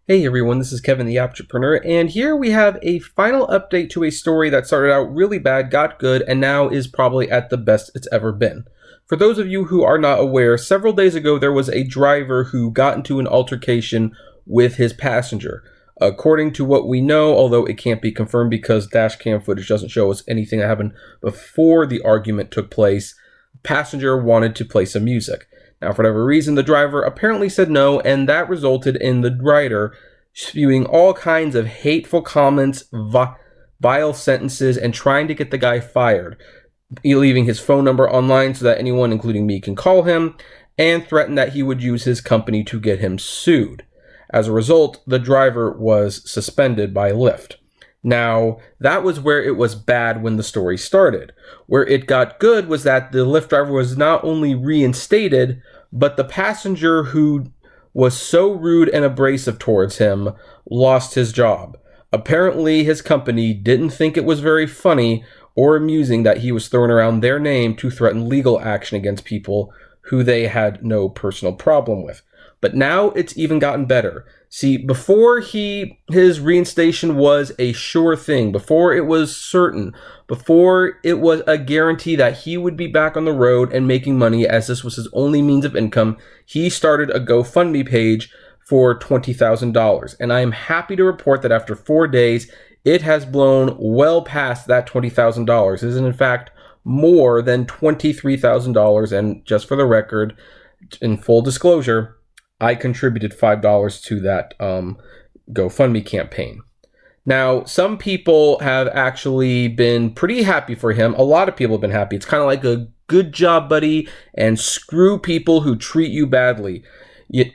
Hey everyone, this is Kevin the Apptrepreneur, and here we have a final update to a story that started out really bad, got good, and now is probably at the best it's ever been. For those of you who are not aware, several days ago there was a driver who got into an altercation with his passenger. According to what we know, although it can't be confirmed because dash cam footage doesn't show us anything that happened before the argument took place, the passenger wanted to play some music. Now, for whatever reason, the driver apparently said no, and that resulted in the rider spewing all kinds of hateful comments, vile sentences, and trying to get the guy fired, leaving his phone number online so that anyone, including me, can call him, and threatened that he would use his company to get him sued. As a result, the driver was suspended by Lyft. Now, that was where it was bad when the story started. Where it got good was that the Lyft driver was not only reinstated, but the passenger who was so rude and abrasive towards him lost his job. Apparently, his company didn't think it was very funny or amusing that he was throwing around their name to threaten legal action against people who they had no personal problem with. But now it's even gotten better. See, before his reinstation was a sure thing, before it was certain, before it was a guarantee that he would be back on the road and making money as this was his only means of income, he started a GoFundMe page for $20,000. And I am happy to report that after 4 days, it has blown well past that $20,000. It is in fact more than $23,000. And just for the record, in full disclosure, I contributed $5 to that GoFundMe campaign. Now, some people have actually been pretty happy for him. A lot of people have been happy. It's kind of like a good job, buddy, and screw people who treat you badly.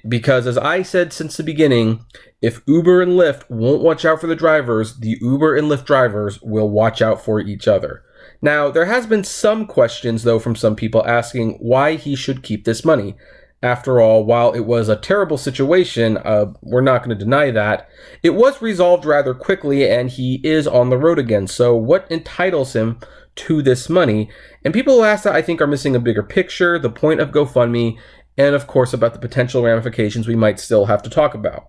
Because as I said since the beginning, if Uber and Lyft won't watch out for the drivers, the Uber and Lyft drivers will watch out for each other. Now, there has been some questions, though, from some people asking why he should keep this money. After all, while it was a terrible situation, we're not going to deny that, it was resolved rather quickly and he is on the road again. So what entitles him to this money? And people who ask that, I think, are missing a bigger picture, the point of GoFundMe, and of course about the potential ramifications we might still have to talk about.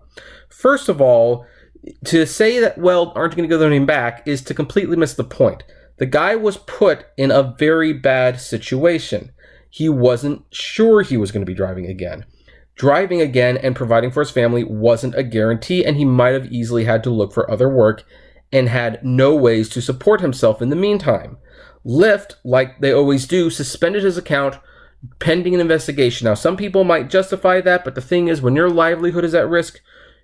First of all, to say that, well, aren't you going to give their name back is to completely miss the point. The guy was put in a very bad situation. He wasn't sure he was going to be driving again. Driving again and providing for his family wasn't a guarantee, and he might have easily had to look for other work and had no ways to support himself in the meantime. Lyft, like they always do, suspended his account pending an investigation. Now, some people might justify that, but the thing is, when your livelihood is at risk,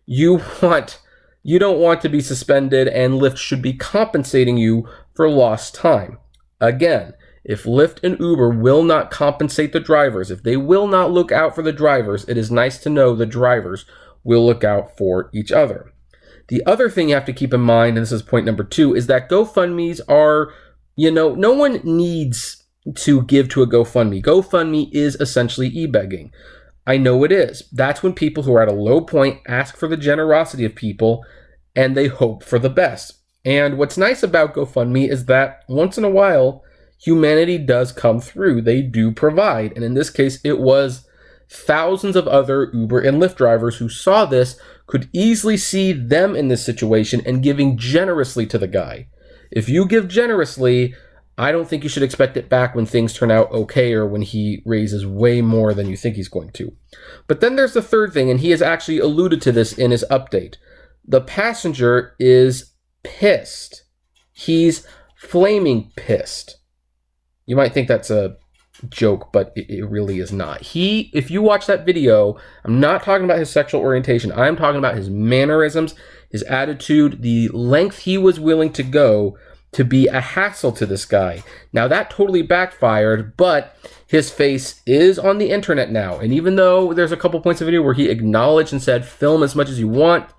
you don't want to be suspended, and Lyft should be compensating you for lost time. Again, if Lyft and Uber will not compensate the drivers, if they will not look out for the drivers, it is nice to know the drivers will look out for each other. The other thing you have to keep in mind, and this is point number 2, is that GoFundMes are, no one needs to give to a GoFundMe. GoFundMe is essentially e-begging. I know it is. That's when people who are at a low point ask for the generosity of people and they hope for the best. And what's nice about GoFundMe is that once in a while, humanity does come through. They do provide. And in this case, it was thousands of other Uber and Lyft drivers who saw this, could easily see them in this situation and giving generously to the guy. If you give generously, I don't think you should expect it back when things turn out okay or when he raises way more than you think he's going to. But then there's the third thing, and he has actually alluded to this in his update. The passenger is pissed. He's flaming pissed. You might think that's a joke, but it really is not. If you watch that video, I'm not talking about his sexual orientation. I'm talking about his mannerisms, his attitude, the length he was willing to go to be a hassle to this guy. Now, that totally backfired, but his face is on the internet now. And even though there's a couple points of video where he acknowledged and said, film as much as you want,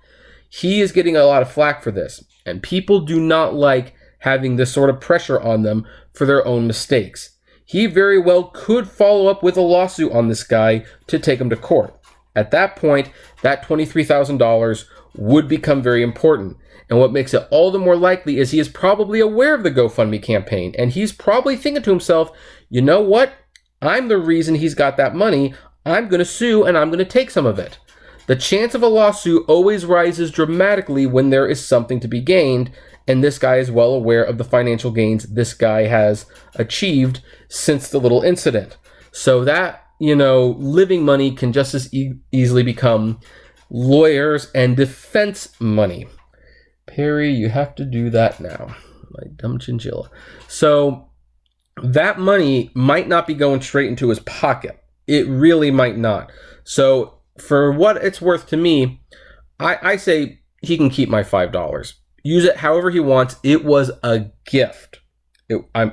he is getting a lot of flack for this. And people do not like having this sort of pressure on them for their own mistakes. He very well could follow up with a lawsuit on this guy to take him to court. At that point, that $23,000 would become very important. And what makes it all the more likely is he is probably aware of the GoFundMe campaign. And he's probably thinking to himself, you know what? I'm the reason he's got that money. I'm going to sue and I'm going to take some of it. The chance of a lawsuit always rises dramatically when there is something to be gained, and this guy is well aware of the financial gains this guy has achieved since the little incident. So that, living money can just as easily become lawyers and defense money. Perry, you have to do that now. My dumb chinchilla. So that money might not be going straight into his pocket. It really might not. So for what it's worth to me, I say he can keep my $5. Use it however he wants. It was a gift.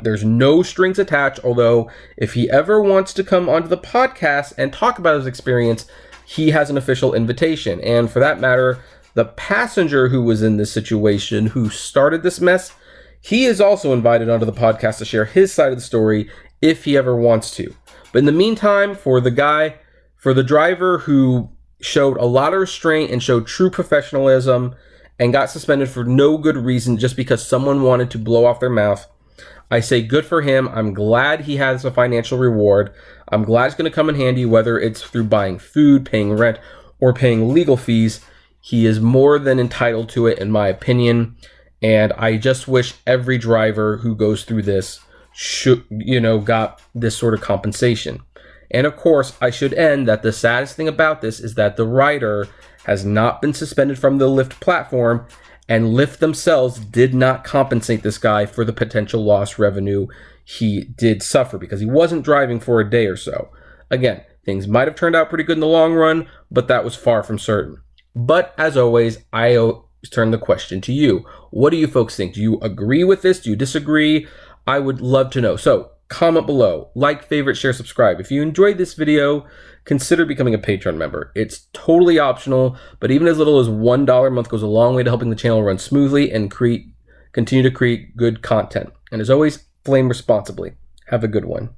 There's no strings attached, although if he ever wants to come onto the podcast and talk about his experience, he has an official invitation. And for that matter, the passenger who was in this situation, who started this mess, he is also invited onto the podcast to share his side of the story if he ever wants to. But in the meantime, for the driver who showed a lot of restraint and showed true professionalism and got suspended for no good reason just because someone wanted to blow off their mouth, I say good for him. I'm glad he has a financial reward. I'm glad it's going to come in handy, whether it's through buying food, paying rent, or paying legal fees. He is more than entitled to it, in my opinion. And I just wish every driver who goes through this got this sort of compensation. And of course, I should end that the saddest thing about this is that the rider has not been suspended from the Lyft platform, and Lyft themselves did not compensate this guy for the potential lost revenue he did suffer because he wasn't driving for a day or so. Again, things might have turned out pretty good in the long run, but that was far from certain. But as always, I turn the question to you. What do you folks think? Do you agree with this? Do you disagree? I would love to know. So comment below, like, favorite, share, subscribe. If you enjoyed this video, consider becoming a Patreon member. It's totally optional, but even as little as $1 a month goes a long way to helping the channel run smoothly and continue to create good content. And as always, flame responsibly. Have a good one.